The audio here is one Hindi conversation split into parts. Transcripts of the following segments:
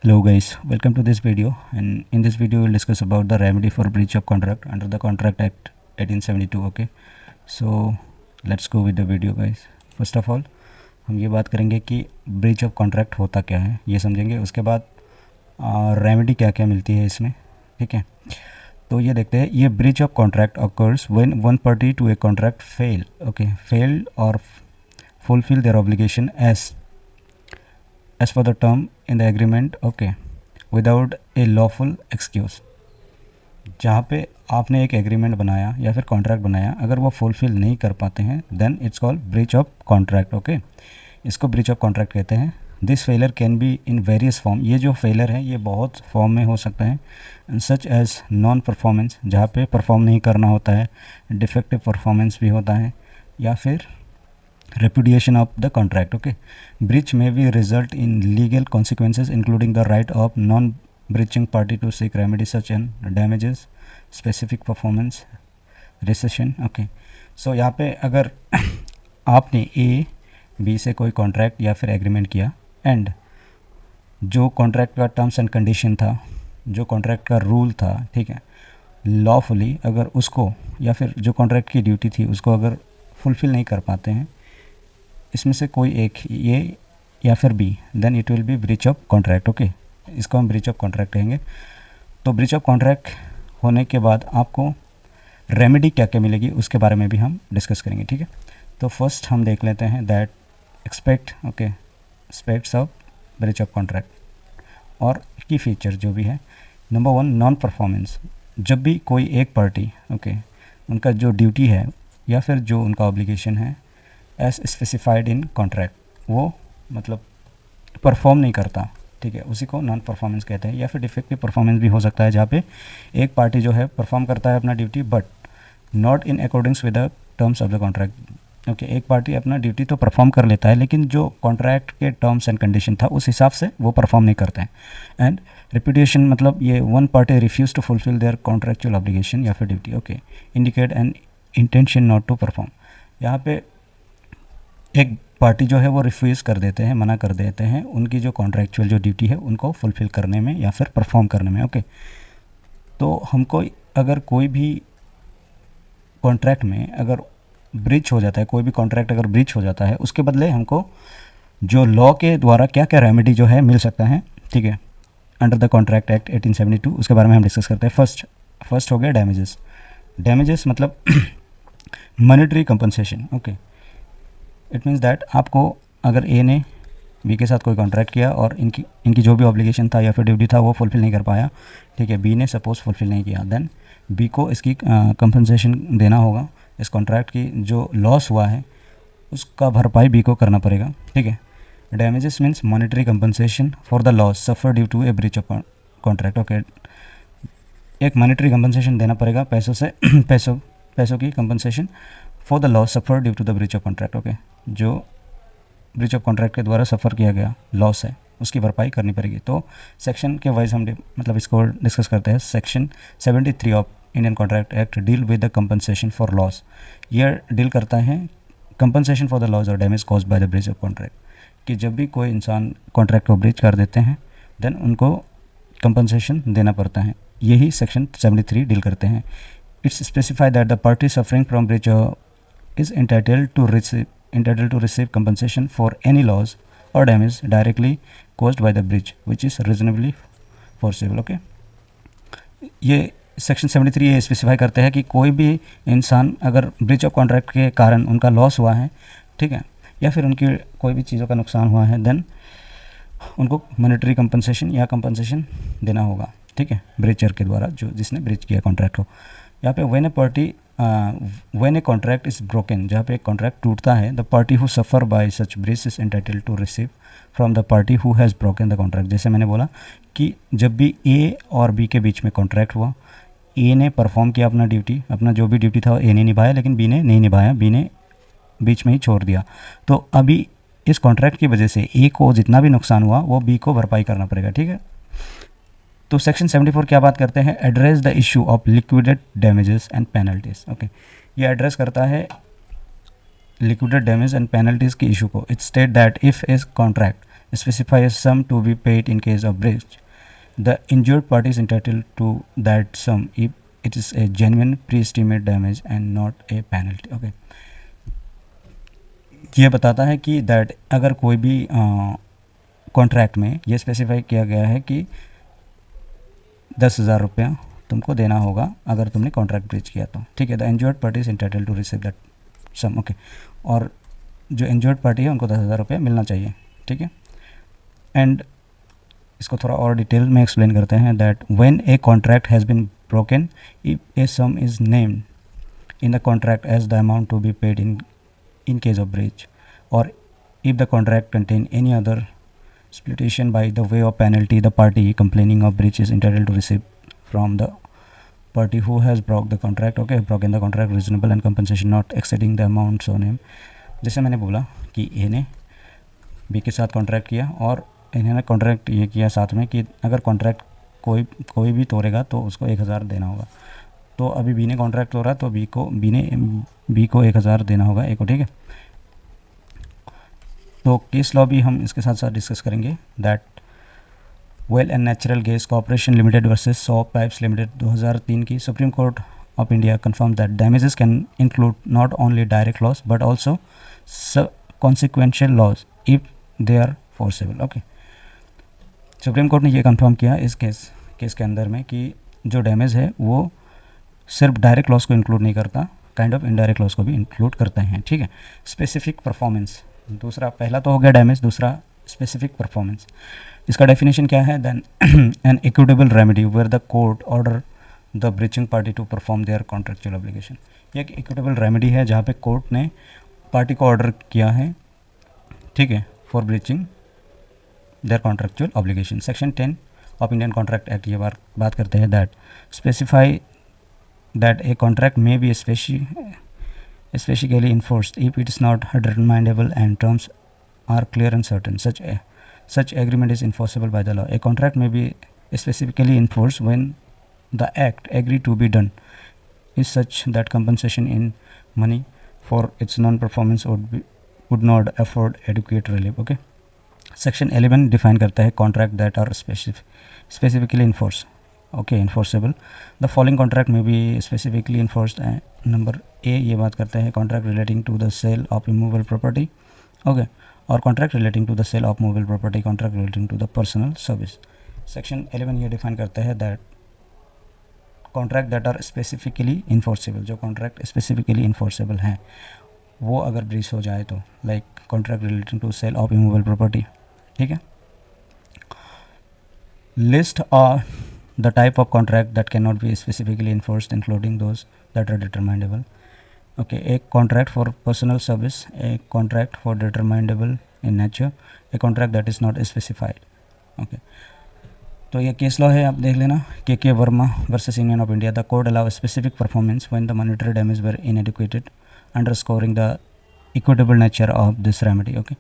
Hello guys, welcome to this video, and in this video we'll discuss about the remedy for breach of contract under the Contract Act 1872. Okay, so let's go with the video guys. First of all हम ये बात करेंगे कि ब्रीच ऑफ कॉन्ट्रैक्ट होता क्या है, ये समझेंगे. उसके बाद रेमेडी क्या क्या मिलती है इसमें. ठीक है, तो ये देखते हैं. ये breach of contract occurs when one party to a contract failed or fulfill their obligation as per the term in the agreement, without a lawful excuse. जहाँ पे आपने एक एग्रीमेंट बनाया या फिर कॉन्ट्रैक्ट बनाया, अगर वो फुलफिल नहीं कर पाते हैं then it's called breach of contract. Okay, इसको ब्रीच ऑफ कॉन्ट्रैक्ट कहते हैं. This failure can be in various form. ये जो फेलर है ये बहुत फॉर्म में हो सकता है. सच एज नॉन परफॉर्मेंस, जहाँ पे परफॉर्म नहीं करना होता है. डिफेक्टिव परफॉर्मेंस भी होता है, या फिर repudiation of the contract. Okay, breach may be result in legal consequences including the right of non-breaching party to seek remedy such as damages, specific performance, rescission. Okay, so यहाँ पे अगर आपने ए बी से कोई कॉन्ट्रैक्ट या फिर एग्रीमेंट किया, एंड जो कॉन्ट्रैक्ट का टर्म्स एंड कंडीशन था, जो कॉन्ट्रैक्ट का रूल था, ठीक है, लॉफुली अगर उसको या फिर जो कॉन्ट्रैक्ट की ड्यूटी थी उसको अगर फुलफिल नहीं कर पाते हैं, इसमें से कोई एक, ए या फिर B, then it will be breach of contract. Okay, इसको हम ब्रीच ऑफ कॉन्ट्रैक्ट कहेंगे. तो ब्रीच ऑफ कॉन्ट्रैक्ट होने के बाद आपको रेमेडी क्या क्या मिलेगी उसके बारे में भी हम डिस्कस करेंगे. ठीक है, तो फर्स्ट हम देख लेते हैं that aspects of breach of contract और की फीचर जो भी है. Number 1, non performance. जब भी कोई एक पार्टी उनका जो ड्यूटी है या फिर जो उनका ऑब्लिगेशन है एज स्पेसिफाइड इन कॉन्ट्रैक्ट, वो मतलब परफॉर्म नहीं करता, ठीक है, उसी को नॉन परफॉर्मेंस कहते हैं. या फिर डिफेक्टिव परफॉर्मेंस भी हो सकता है, जहाँ पे एक पार्टी जो है परफॉर्म करता है अपना duty but not in according with the terms of the contract. Okay, एक पार्टी अपना ड्यूटी तो परफॉर्म कर लेता है लेकिन जो कॉन्ट्रैक्ट के टर्म्स एंड कंडीशन था उस हिसाब से वो परफॉर्म नहीं करते हैं. एंड रिपीटेशन मतलब ये one party refuse to fulfil their contractual obligation या फिर duty. Okay, indicate an intention not to perform. यहाँ पे एक पार्टी जो है वो रिफ्यूज़ कर देते हैं, मना कर देते हैं उनकी जो कॉन्ट्रैक्चुअल जो ड्यूटी है उनको फुलफ़िल करने में या फिर परफॉर्म करने में. ओके, तो हमको अगर कोई भी कॉन्ट्रैक्ट में अगर ब्रीच हो जाता है, कोई भी कॉन्ट्रैक्ट अगर ब्रीच हो जाता है, उसके बदले हमको जो लॉ के द्वारा क्या क्या रेमेडी जो है मिल सकता है, ठीक है, अंडर द कॉन्ट्रैक्ट एक्ट 1872, उसके बारे में हम डिस्कस करते हैं. फर्स्ट हो गया डैमेजेस मतलब monetary compensation. Okay, it means that आपको अगर ए ने बी के साथ कोई कॉन्ट्रैक्ट किया और इनकी जो भी ऑब्लिगेशन था या फिर ड्यूटी था वो फुलफ़िल नहीं कर पाया, ठीक है, बी ने सपोज़ फुलफ़िल नहीं किया, देन बी को इसकी कंपनसेशन देना होगा. इस कॉन्ट्रैक्ट की जो लॉस हुआ है उसका भरपाई बी को करना पड़ेगा. ठीक है, damages means monetary compensation for the loss suffer due to a breach of contract. Okay, एक मॉनेटरी कंपनसेशन देना पड़ेगा, पैसों से पैसों की compensation for the loss suffer due to the breach of contract. Okay, जो ब्रीच ऑफ कॉन्ट्रैक्ट के द्वारा सफ़र किया गया लॉस है उसकी भरपाई करनी पड़ेगी. तो सेक्शन के वाइज हम मतलब इसको डिस्कस करते हैं. Section 73 of Indian contract act deal with the compensation for loss. यह डील करता है कंपनसेशन फॉर द लॉस और damage cause by the breach of contract, कि जब भी कोई इंसान कॉन्ट्रैक्ट को ब्रीच कर देते हैं देन उनको कंपनसेशन देना पड़ता है. यही सेक्शन 73 डील करते हैं. It's specify that the party suffering from breach is entitled to receive compensation for any loss or damage directly caused by the breach which is reasonably foreseeable. Okay, ये सेक्शन 73 ये स्पेसिफाई करते हैं कि कोई भी इंसान अगर ब्रीच ऑफ कॉन्ट्रैक्ट के कारण उनका लॉस हुआ है, ठीक है, या फिर उनकी कोई भी चीज़ों का नुकसान हुआ है, देन उनको मॉनेटरी कंपनसेशन या कंपनसेशन देना होगा, ठीक है, ब्रीचर के द्वारा, जो जिसने ब्रीच किया कॉन्ट्रैक्ट को. यहाँ पे when a contract is broken, जहाँ पे एक कॉन्ट्रैक्ट टूटता है, the party who suffer by such breach is entitled to receive from the party who has broken the contract. जैसे मैंने बोला कि जब भी ए और बी के बीच में कॉन्ट्रैक्ट हुआ, ए ने परफॉर्म किया अपना ड्यूटी, अपना जो भी ड्यूटी था ए ने निभाया, लेकिन बी ने नहीं निभाया, बी ने बीच में ही छोड़ दिया. तो अभी इस कॉन्ट्रैक्ट की वजह से ए को जितना भी नुकसान हुआ वो बी को भरपाई करना पड़ेगा. ठीक है, तो सेक्शन 74 क्या बात करते हैं, address the issue of liquidated damages and penalties. Okay, ये एड्रेस करता है लिक्विडेड डैमेज एंड पेनल्टीज की इशू को. It state that if a contract specify a sum to be paid in case of breach. The injured party is entitled to that sum if it is a genuine pre-estimate damage and not a penalty. Okay, ये बताता है कि दैट अगर कोई भी कॉन्ट्रैक्ट में ये स्पेसिफाई किया गया है कि 10,000 रुपया तुमको देना होगा अगर तुमने कॉन्ट्रैक्ट ब्रीच किया तो, ठीक है. The injured party is entitled to receive that sum. Okay, और जो इंजर्ड पार्टी है उनको 10,000 रुपया मिलना चाहिए, ठीक है. एंड इसको थोड़ा और डिटेल में एक्सप्लेन करते हैं that when a contract has been broken if a sum is named in the contract as the amount to be paid in case of breach, or if the contract contain any other spoliation by the way of penalty, the party complaining of breach is entitled to receive from the party who has broke the contract. Okay, broken the contract reasonable and compensation not exceeding the amount shown him. जैसे मैंने बोला कि ए ने बी के साथ कॉन्ट्रैक्ट किया और इन्होंने कॉन्ट्रैक्ट ये किया साथ में कि अगर कॉन्ट्रैक्ट कोई भी तोड़ेगा तो उसको 1,000 देना होगा. तो अभी बी ने कॉन्ट्रैक्ट तोड़ा तो बी को 1,000 देना होगा ए को, ठीक है. तो केस लॉ भी हम इसके साथ साथ डिस्कस करेंगे that oil and natural gas corporation limited versus saw pipes limited 2003 की supreme court of India confirm that damages can include not only direct loss but also consequential loss if they are foreseeable. Okay, supreme court ने ये कंफर्म किया इस केस के अंदर में कि जो डैमेज है वो सिर्फ डायरेक्ट लॉस को इंक्लूड नहीं करता, काइंड ऑफ इनडायरेक्ट लॉस को भी इंक्लूड करते हैं, ठीक है. स्पेसिफिक परफॉर्मेंस, दूसरा, पहला तो हो गया डैमेज, दूसरा स्पेसिफिक परफॉर्मेंस. इसका डेफिनेशन क्या है? Then an equitable remedy where the court order the breaching party to perform their contractual obligation. ये एक इक्विटेबल रेमेडी है जहाँ पे कोर्ट ने पार्टी को ऑर्डर किया है, ठीक है, for breaching their contractual obligation. Section 10 of Indian contract act ये बात करते हैं that specify that a contract may be specifically enforced if it is not determinable and terms are clear and certain. Such agreement is enforceable by the law. A contract may be specifically enforced when the act agreed to be done is such that compensation in money for its non-performance would not afford adequate relief. Okay. Section 11 define करता है contract that are specifically enforced. Okay, enforceable. The following contract में भी स्पेसिफिकली इन्फोर्स्ड है. नंबर ए ये बात करते हैं contract relating to the sale of immovable property. Okay, और contract relating to the sale of movable property, contract relating to the personal service. Section 11 ये डिफाइन करता है that contract that are specifically enforceable, जो कॉन्ट्रैक्ट स्पेसिफिकली इन्फोर्सेबल हैं वो अगर ब्रीच हो जाए तो, like contract relating to sale of immovable property, ठीक है. List the type of contract that cannot be specifically enforced including those that are determinable. Okay, a contract for personal service, a contract for determinable in nature, a contract that is not specified. Okay, तो ये केस लॉ है, आप देख लेना. K Verma versus Union of India. The code allow specific performance when the monetary damage were inadequated underscoring the equitable nature of this remedy. Okay,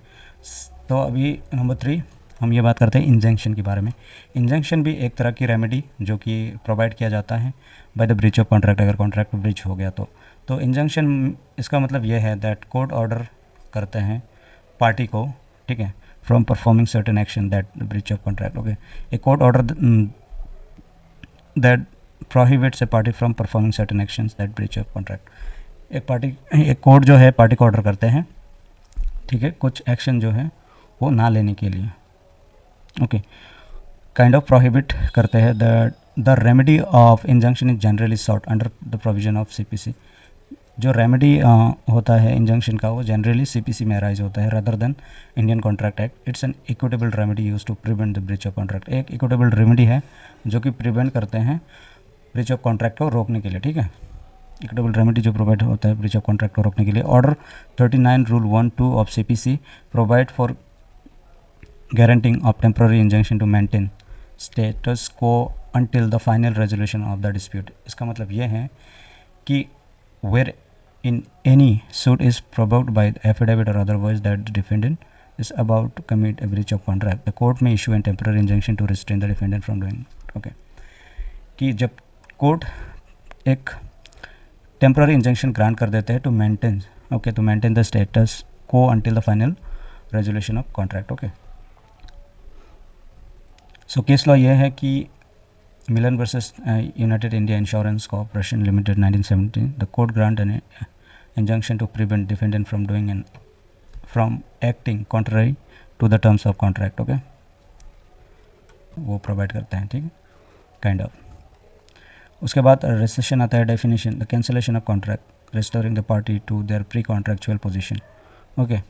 तो अभी नंबर 3 हम ये बात करते हैं इंजंक्शन के बारे में. इंजंक्शन भी एक तरह की रेमेडी जो कि प्रोवाइड किया जाता है by the breach of contract, अगर कॉन्ट्रैक्ट ब्रीच हो गया तो इंजंक्शन इसका मतलब ये है दैट कोर्ट ऑर्डर करते हैं पार्टी को, ठीक है, from performing certain action that breach of contract. Okay, a court order that prohibits A party from performing certain actions that breach of contract. एक कोर्ट जो है पार्टी को ऑर्डर करते हैं, ठीक है, कुछ एक्शन जो है वो ना लेने के लिए. ओके, काइंड ऑफ प्रोहिबिट करते हैं. The remedy of injunction is generally sought under the provision of CPC. जो रेमेडी होता है इंजंक्शन का वो जनरली सीपीसी में अराइज होता है rather than Indian contract act. It's an equitable remedy use to prevent the breach of contract. एक इक्विटेबल रेमेडी है जो कि प्रिवेंट करते हैं ब्रीच ऑफ कॉन्ट्रैक्ट को रोकने के लिए, ठीक है. इक्विटेबल रेमेडी जो प्रोवाइड होता है ब्रीच ऑफ कॉन्ट्रैक्ट को रोकने के लिए. Order 39 rule 1-2 of CPC provide for guaranteeing of temporary injunction to maintain status quo until the final resolution of the dispute. इसका मतलब ये है कि where in any suit is provoked by the affidavit or otherwise that the defendant is about to commit a breach of contract, the court may issue a temporary injunction to restrain the defendant from doing. Okay, कि जब कोर्ट एक टेम्पररी इंजंक्शन ग्रांट कर देते हैं to maintain the status quo until the final resolution of contract. Okay, so case law ये है कि Milan versus United India Insurance Corporation Limited 1917, the court grant an injunction to prevent defendant from doing and from acting contrary to the terms of contract. Okay, वो प्रोवाइड करते हैं, ठीक है, काइंड ऑफ। उसके बाद रेसिशन आता है, definition, the cancellation of contract restoring the party to their pre contractual position. Okay,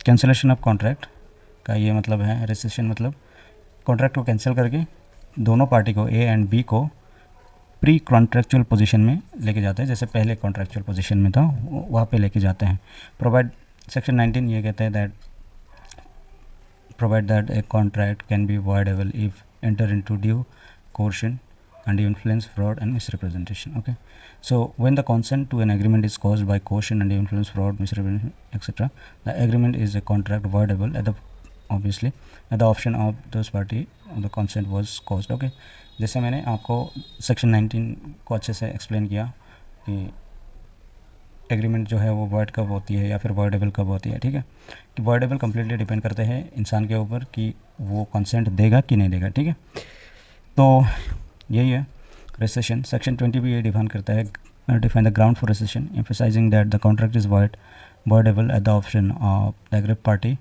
cancellation of contract का ये मतलब है, रेसिशन मतलब कॉन्ट्रैक्ट को कैंसिल करके दोनों पार्टी को, ए एंड बी को, प्री कॉन्ट्रैक्चुअल पोजीशन में लेके जाते हैं, जैसे पहले कॉन्ट्रैक्चुअल पोजीशन में था वहाँ पे लेके जाते हैं। प्रोवाइड सेक्शन 19 ये कहते हैं that provide that a contract can be voidable if enter into due coercion, undue influence, fraud and misrepresentation. Okay, so when the consent to an agreement is caused by coercion, undue influence, fraud, misrepresentation, etc., the agreement is a contract voidable at the, obviously, at the option of those party the consent was caused. Okay, जैसे मैंने आपको सेक्शन 19 को अच्छे से एक्सप्लेन किया कि एग्रीमेंट जो है वो वॉइड कब होती है या फिर वॉइडेबल कब होती है, ठीक है, कि वॉइडेबल कम्प्लीटली डिपेंड करते हैं इंसान के ऊपर कि वो कंसेंट देगा कि नहीं देगा, ठीक है। तो यही है रेसेशन। सेक्शन 20 भी ये डिफाइन करता है, define the ground for recession, emphasising that the contract is voidable at the option of the agreed party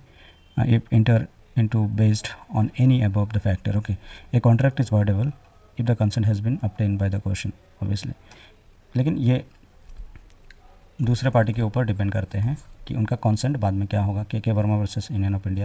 if inter into based on any above the factor. Okay, a contract is voidable if the consent has been obtained by the coercion, obviously, लेकिन ये दूसरे पार्टी के ऊपर डिपेंड करते हैं कि उनका कंसेंट बाद में क्या होगा। के Verma versus Union of India